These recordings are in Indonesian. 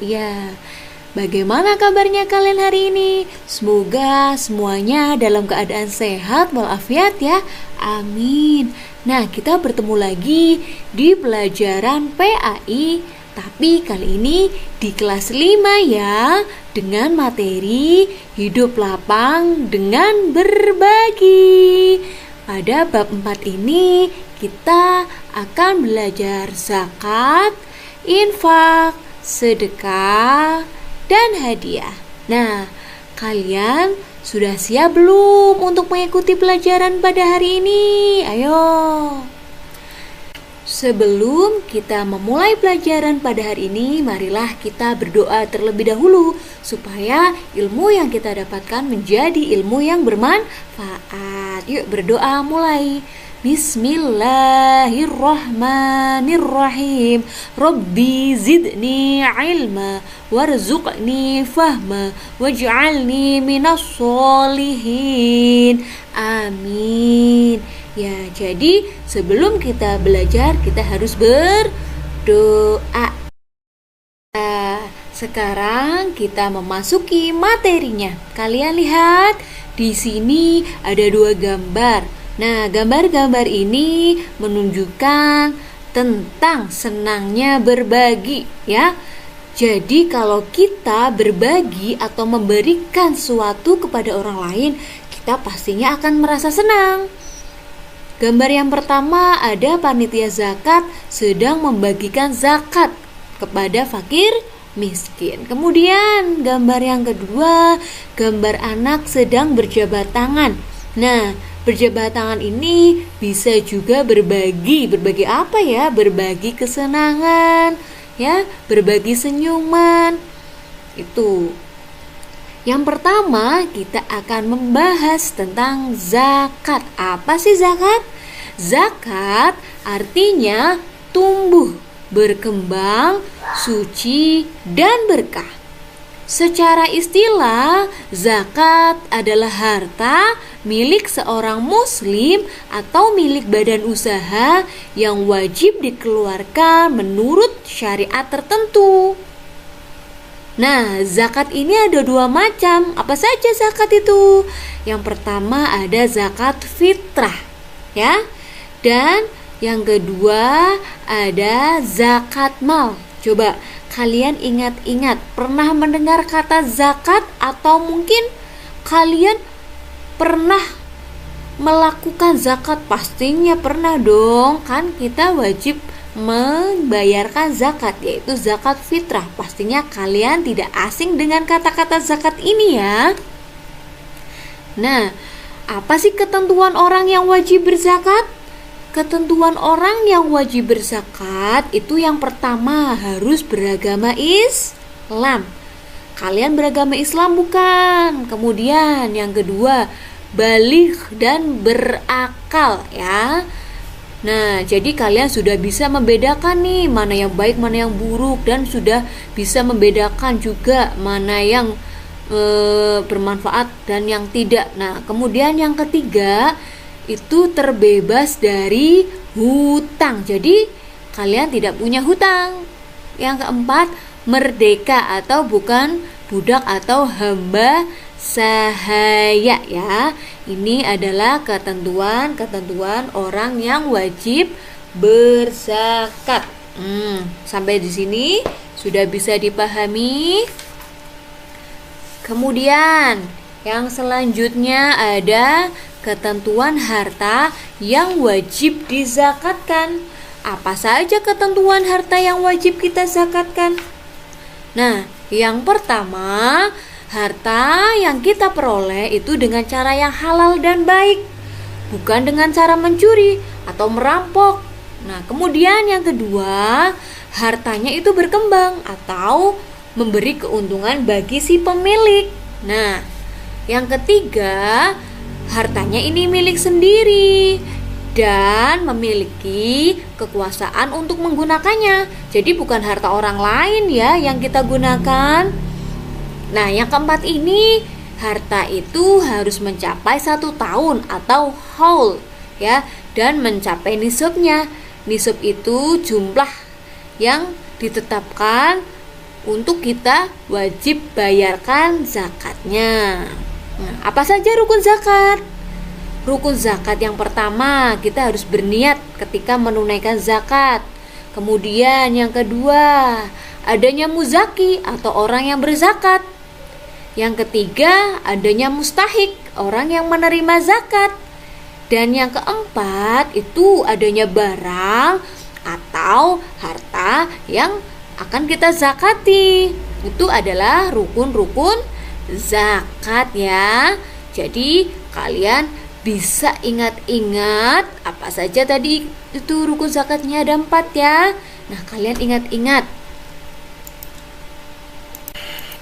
Ya, bagaimana kabarnya kalian hari ini? Semoga semuanya dalam keadaan sehat walafiat ya. Amin. Nah, kita bertemu lagi di pelajaran PAI, tapi kali ini di kelas 5 ya, dengan materi hidup lapang dengan berbagi. Pada bab 4 ini kita akan belajar zakat, infak, sedekah, dan hadiah. Nah, kalian sudah siap belum untuk mengikuti pelajaran pada hari ini? Ayo. Sebelum kita memulai pelajaran pada hari ini, marilah kita berdoa terlebih dahulu supaya ilmu yang kita dapatkan menjadi ilmu yang bermanfaat. Yuk berdoa mulai. Bismillahirrahmanirrahim. Rabbi zidni ilma warzuqni fahma waj'alni minas solihin. Amin. Ya, jadi sebelum kita belajar kita harus berdoa. Sekarang kita memasuki materinya. Kalian lihat di sini ada 2 gambar. Nah, gambar-gambar ini menunjukkan tentang senangnya berbagi ya. Jadi kalau kita berbagi atau memberikan sesuatu kepada orang lain, kita pastinya akan merasa senang. Gambar yang pertama ada panitia zakat sedang membagikan zakat kepada fakir miskin. Kemudian gambar yang kedua, gambar anak sedang berjabat tangan. Nah, berjabat tangan ini bisa juga berbagi apa ya? Berbagi kesenangan, ya, berbagi senyuman. Itu. Yang pertama, kita akan membahas tentang zakat. Apa sih zakat? Zakat artinya tumbuh, berkembang, suci, dan berkah. Secara istilah, zakat adalah harta milik seorang muslim atau milik badan usaha yang wajib dikeluarkan menurut syariat tertentu. Nah, zakat ini ada 2 macam. Apa saja zakat itu? Yang pertama ada zakat fitrah, ya. Dan yang kedua ada zakat mal. Coba kalian ingat-ingat, pernah mendengar kata zakat atau mungkin kalian pernah melakukan zakat? Pastinya pernah dong, kan kita wajib membayarkan zakat, yaitu zakat fitrah. Pastinya kalian tidak asing dengan kata-kata zakat ini ya. Nah, apa sih ketentuan orang yang wajib berzakat? Ketentuan orang yang wajib berzakat itu yang pertama harus beragama Islam. Kalian beragama Islam bukan? Kemudian yang kedua, baligh dan berakal ya. Nah, jadi kalian sudah bisa membedakan nih mana yang baik, mana yang buruk, dan sudah bisa membedakan juga mana yang bermanfaat dan yang tidak. Nah, kemudian yang ketiga itu terbebas dari hutang. Jadi kalian tidak punya hutang. Yang keempat, merdeka atau bukan budak atau hamba sahaya ya. Ini adalah ketentuan orang yang wajib berzakat. Sampai di sini sudah bisa dipahami. Kemudian yang selanjutnya ada ketentuan harta yang wajib dizakatkan. Apa saja ketentuan harta yang wajib kita zakatkan? Nah, yang pertama, harta yang kita peroleh itu dengan cara yang halal dan baik, bukan dengan cara mencuri atau merampok. Nah, kemudian yang kedua, hartanya itu berkembang atau memberi keuntungan bagi si pemilik. Nah, yang ketiga, hartanya ini milik sendiri dan memiliki kekuasaan untuk menggunakannya. Jadi bukan harta orang lain ya yang kita gunakan. Nah, yang keempat ini, harta itu harus mencapai 1 tahun atau haul ya, dan mencapai nisabnya. Nisab itu jumlah yang ditetapkan untuk kita wajib bayarkan zakatnya. Nah, apa saja rukun zakat? Rukun zakat yang pertama, kita harus berniat ketika menunaikan zakat. Kemudian yang kedua, adanya muzaki atau orang yang berzakat. Yang ketiga, adanya mustahik, orang yang menerima zakat. Dan yang keempat, itu adanya barang atau harta yang akan kita zakati. Itu adalah rukun-rukun zakat ya. Jadi kalian bisa ingat-ingat apa saja tadi itu rukun zakatnya, ada 4 ya. Nah, kalian ingat-ingat.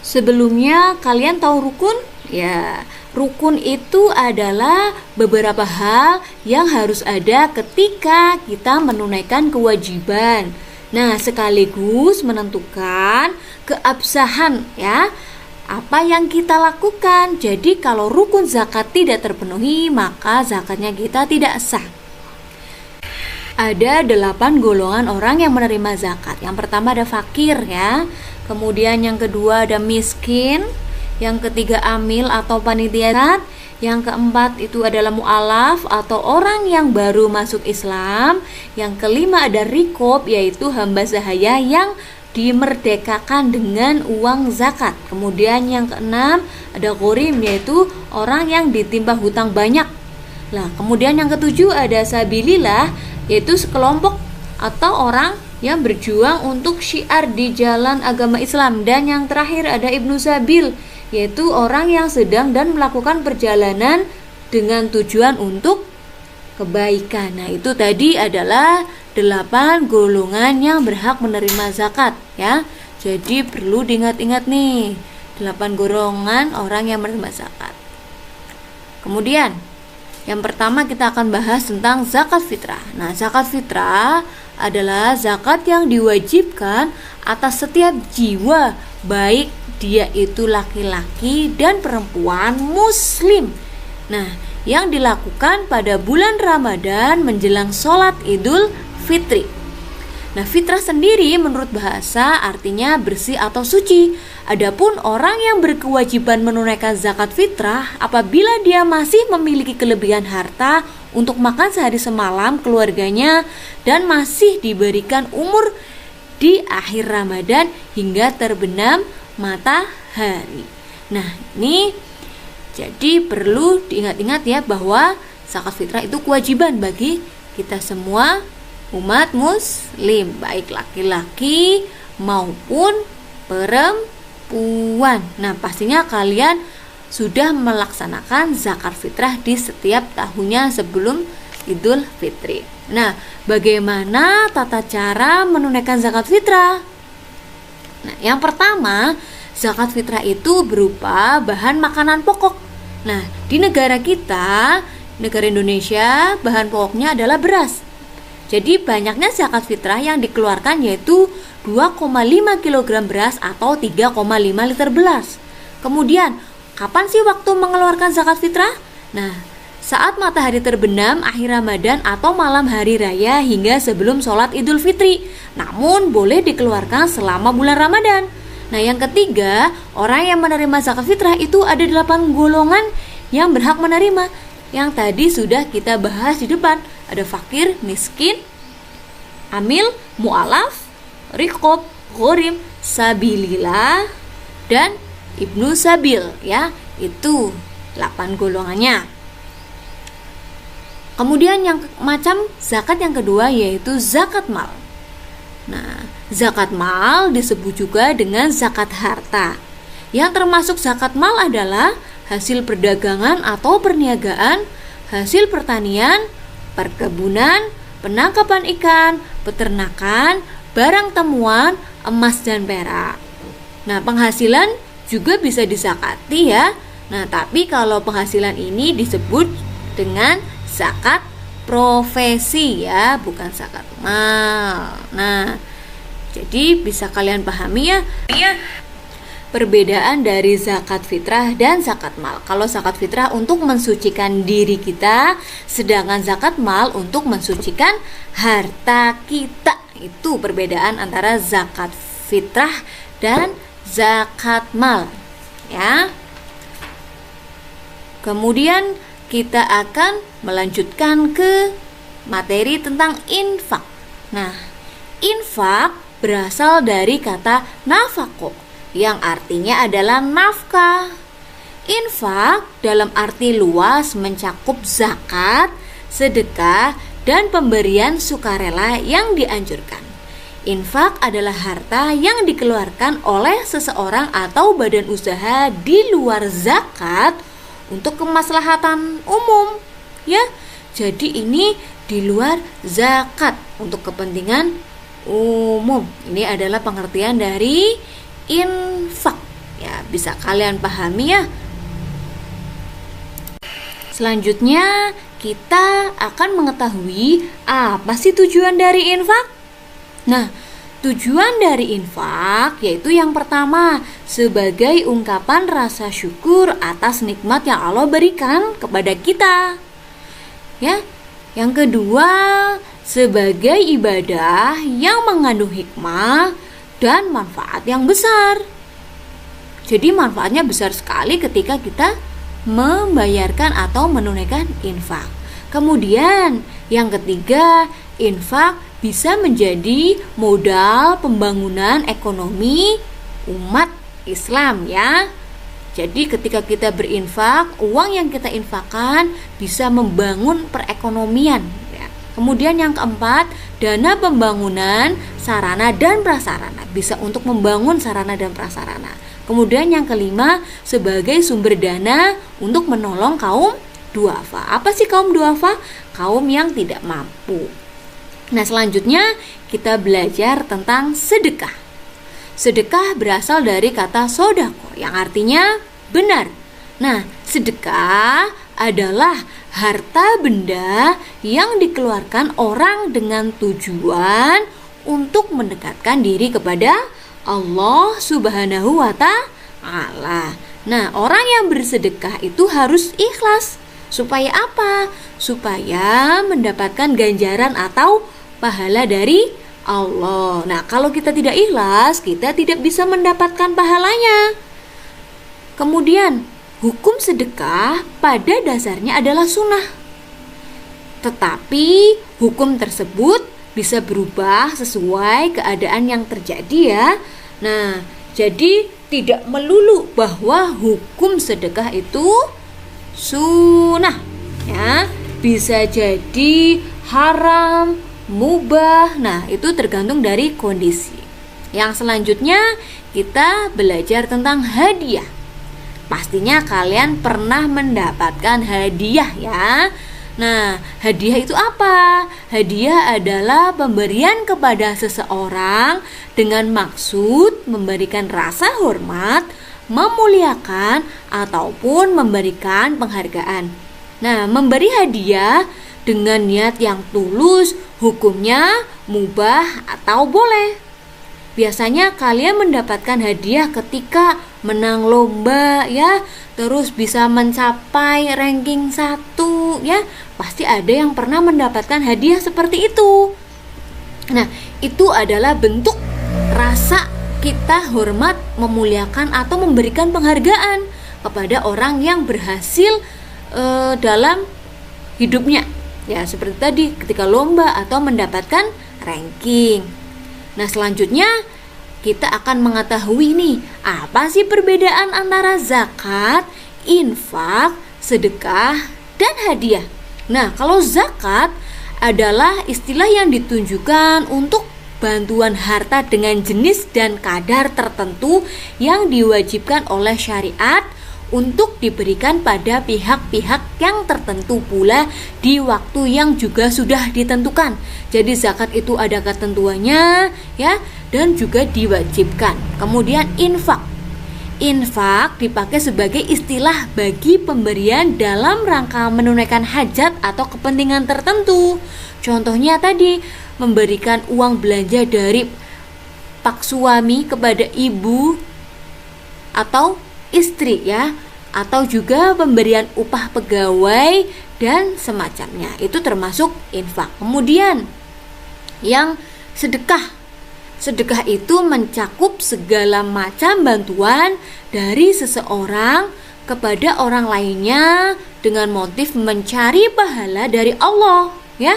Sebelumnya kalian tahu rukun? Ya, rukun itu adalah beberapa hal yang harus ada ketika kita menunaikan kewajiban. Nah, sekaligus menentukan keabsahan ya, apa yang kita lakukan. Jadi kalau rukun zakat tidak terpenuhi, maka zakatnya kita tidak sah. Ada 8 golongan orang yang menerima zakat. Yang pertama ada fakir ya. Kemudian yang kedua ada miskin. Yang ketiga amil atau panitia zakat. Yang keempat itu adalah mu'alaf atau orang yang baru masuk Islam. Yang kelima ada rikob, yaitu hamba sahaya yang dimerdekakan dengan uang zakat. Kemudian yang keenam ada ghorim, yaitu orang yang ditimpa hutang banyak. Nah, kemudian yang ketujuh ada sabilillah, yaitu sekelompok atau orang yang berjuang untuk syiar di jalan agama Islam. Dan yang terakhir ada ibnu sabil, yaitu orang yang sedang dan melakukan perjalanan dengan tujuan untuk kebaikan. Nah, itu tadi adalah 8 golongan yang berhak menerima zakat ya. Jadi perlu diingat-ingat nih, 8 golongan orang yang menerima zakat. Kemudian yang pertama kita akan bahas tentang zakat fitrah. Nah, zakat fitrah adalah zakat yang diwajibkan atas setiap jiwa, baik dia itu laki-laki dan perempuan muslim. Nah, yang dilakukan pada bulan Ramadan menjelang sholat Idul Fitri. Nah, fitrah sendiri menurut bahasa artinya bersih atau suci. Adapun orang yang berkewajiban menunaikan zakat fitrah apabila dia masih memiliki kelebihan harta untuk makan sehari semalam keluarganya dan masih diberikan umur di akhir Ramadan hingga terbenam matahari. Nah, ini jadi perlu diingat-ingat ya bahwa zakat fitrah itu kewajiban bagi kita semua umat muslim, baik laki-laki maupun perempuan. Nah, pastinya kalian sudah melaksanakan zakat fitrah di setiap tahunnya sebelum Idul Fitri. Nah, bagaimana tata cara menunaikan zakat fitrah? Nah, yang pertama, zakat fitrah itu berupa bahan makanan pokok. Nah, di negara kita, negara Indonesia, bahan pokoknya adalah beras. Jadi banyaknya zakat fitrah yang dikeluarkan yaitu 2,5 kg beras atau 3,5 liter beras. Kemudian, kapan sih waktu mengeluarkan zakat fitrah? Nah, saat matahari terbenam akhir Ramadan atau malam hari raya hingga sebelum sholat Idul Fitri. Namun boleh dikeluarkan selama bulan Ramadan. Nah, yang ketiga, orang yang menerima zakat fitrah itu ada 8 golongan yang berhak menerima. Yang tadi sudah kita bahas di depan. Ada fakir, miskin, amil, mu'alaf, rikob, ghorim, sabilillah, dan ibnu sabil ya. Itu 8 golongannya. Kemudian yang macam zakat yang kedua yaitu zakat mal. Nah, zakat mal disebut juga dengan zakat harta. Yang termasuk zakat mal adalah hasil perdagangan atau perniagaan, hasil pertanian, perkebunan, penangkapan ikan, peternakan, barang temuan, emas dan perak. Nah, penghasilan juga bisa disakati ya. Nah, tapi kalau penghasilan ini disebut dengan zakat profesi ya, bukan zakat mal. Nah, jadi bisa kalian pahami ya perbedaan dari zakat fitrah dan zakat mal. Kalau zakat fitrah untuk mensucikan diri kita, sedangkan zakat mal untuk mensucikan harta kita. Itu perbedaan antara zakat fitrah dan zakat mal, ya. Kemudian kita akan melanjutkan ke materi tentang infak. Nah, infak berasal dari kata nafaqo yang artinya adalah nafkah. Infak dalam arti luas mencakup zakat, sedekah, dan pemberian sukarela yang dianjurkan. Infak adalah harta yang dikeluarkan oleh seseorang atau badan usaha di luar zakat untuk kemaslahatan umum, ya. Jadi ini di luar zakat untuk kepentingan umum. Ini adalah pengertian dari infak, ya. Bisa kalian pahami, ya. Selanjutnya kita akan mengetahui apa sih tujuan dari infak. Nah, tujuan dari infak yaitu yang pertama, sebagai ungkapan rasa syukur atas nikmat yang Allah berikan kepada kita. Ya. Yang kedua, sebagai ibadah yang mengandung hikmah dan manfaat yang besar. Jadi manfaatnya besar sekali ketika kita membayarkan atau menunaikan infak. Kemudian yang ketiga, infak bisa menjadi modal pembangunan ekonomi umat Islam, ya. Jadi ketika kita berinfak, uang yang kita infakkan bisa membangun perekonomian, ya. Kemudian yang keempat, dana pembangunan sarana dan prasarana, bisa untuk membangun sarana dan prasarana. Kemudian yang kelima, sebagai sumber dana untuk menolong kaum duafa. Apa sih kaum duafa? Kaum yang tidak mampu. Nah, selanjutnya kita belajar tentang sedekah. Sedekah berasal dari kata sodako yang artinya benar. Nah, sedekah adalah harta benda yang dikeluarkan orang dengan tujuan untuk mendekatkan diri kepada Allah Subhanahu wa Ta'ala. Nah, orang yang bersedekah itu harus ikhlas. Supaya apa? Supaya mendapatkan ganjaran atau pahala dari Allah. Nah, kalau kita tidak ikhlas, kita tidak bisa mendapatkan pahalanya. Kemudian, hukum sedekah pada dasarnya adalah sunnah. Tetapi, hukum tersebut bisa berubah sesuai keadaan yang terjadi, ya. Nah, jadi tidak melulu bahwa hukum sedekah itu sunnah, ya. Bisa jadi haram, mubah. Nah, itu tergantung dari kondisi. Yang selanjutnya kita belajar tentang hadiah. Pastinya kalian pernah mendapatkan hadiah, ya. Nah, hadiah itu apa? Hadiah adalah pemberian kepada seseorang dengan maksud memberikan rasa hormat, memuliakan, ataupun memberikan penghargaan. Nah, memberi hadiah dengan niat yang tulus hukumnya mubah atau boleh. Biasanya kalian mendapatkan hadiah ketika menang lomba, ya, terus bisa mencapai ranking 1, ya. Pasti ada yang pernah mendapatkan hadiah seperti itu. Nah, itu adalah bentuk rasa kita hormat, memuliakan, atau memberikan penghargaan kepada orang yang berhasil dalam hidupnya. Ya, seperti tadi ketika lomba atau mendapatkan ranking. Nah, selanjutnya kita akan mengetahui nih, apa sih perbedaan antara zakat, infak, sedekah, dan hadiah. Nah, kalau zakat adalah istilah yang ditunjukkan untuk bantuan harta dengan jenis dan kadar tertentu yang diwajibkan oleh syariat untuk diberikan pada pihak-pihak yang tertentu pula di waktu yang juga sudah ditentukan. Jadi zakat itu ada ketentuannya, ya, dan juga diwajibkan. Kemudian infak. Infak dipakai sebagai istilah bagi pemberian dalam rangka menunaikan hajat atau kepentingan tertentu. Contohnya tadi, memberikan uang belanja dari pak suami kepada ibu atau istri, ya, atau juga pemberian upah pegawai dan semacamnya. Itu termasuk infak. Kemudian yang sedekah. Sedekah itu mencakup segala macam bantuan dari seseorang kepada orang lainnya dengan motif mencari pahala dari Allah, ya.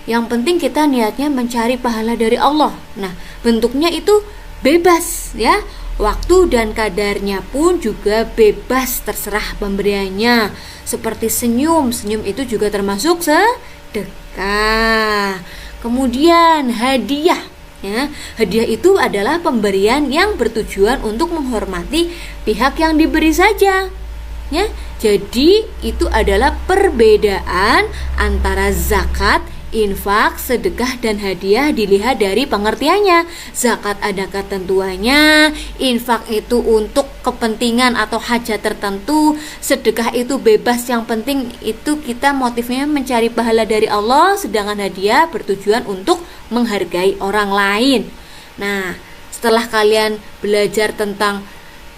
Yang penting kita niatnya mencari pahala dari Allah. Nah, bentuknya itu bebas, ya. Waktu dan kadarnya pun juga bebas, terserah pemberiannya. Seperti senyum itu juga termasuk sedekah. Kemudian hadiah, ya. Hadiah itu adalah pemberian yang bertujuan untuk menghormati pihak yang diberi saja, ya. Jadi itu adalah perbedaan antara zakat, infak, sedekah, dan hadiah dilihat dari pengertiannya. Zakat ada ketentuannya, infak itu untuk kepentingan atau hajat tertentu, sedekah itu bebas, yang penting itu kita motifnya mencari pahala dari Allah, sedangkan hadiah bertujuan untuk menghargai orang lain. Nah, setelah kalian belajar tentang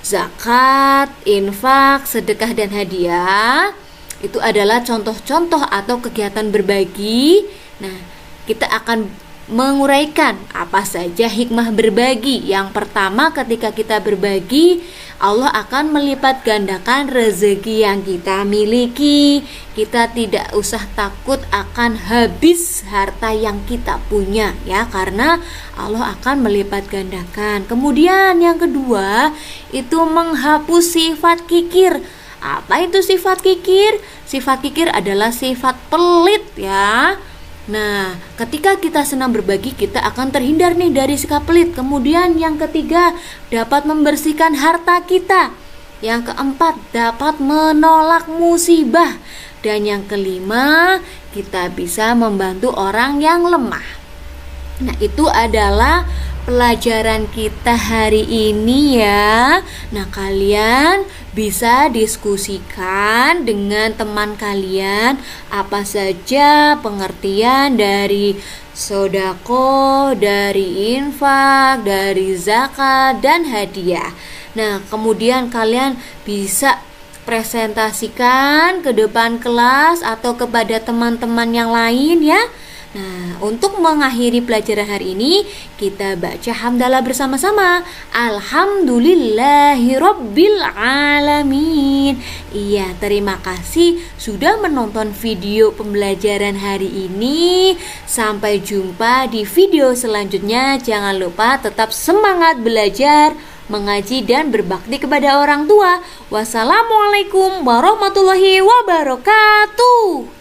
zakat, infak, sedekah, dan hadiah, itu adalah contoh-contoh atau kegiatan berbagi. Nah, kita akan menguraikan apa saja hikmah berbagi. Yang pertama, ketika kita berbagi, Allah akan melipat gandakan rezeki yang kita miliki. Kita tidak usah takut akan habis harta yang kita punya, ya, karena Allah akan melipat gandakan. Kemudian yang kedua, itu menghapus sifat kikir. Apa itu sifat kikir? Sifat kikir adalah sifat pelit, ya. Nah, ketika kita senang berbagi, kita akan terhindar nih dari sikap pelit. Kemudian yang ketiga, dapat membersihkan harta kita. Yang keempat, dapat menolak musibah. Dan yang kelima, kita bisa membantu orang yang lemah. Nah, itu adalah pelajaran kita hari ini, ya. Nah, kalian bisa diskusikan dengan teman kalian apa saja pengertian dari sodako, dari infak, dari zakat, dan hadiah. Nah, kemudian kalian bisa presentasikan ke depan kelas atau kepada teman-teman yang lain, ya. Nah, untuk mengakhiri pelajaran hari ini, kita baca hamdalah bersama-sama. Alhamdulillahirabbil alamin. Iya, terima kasih sudah menonton video pembelajaran hari ini. Sampai jumpa di video selanjutnya. Jangan lupa tetap semangat belajar, mengaji, dan berbakti kepada orang tua. Wassalamualaikum warahmatullahi wabarakatuh.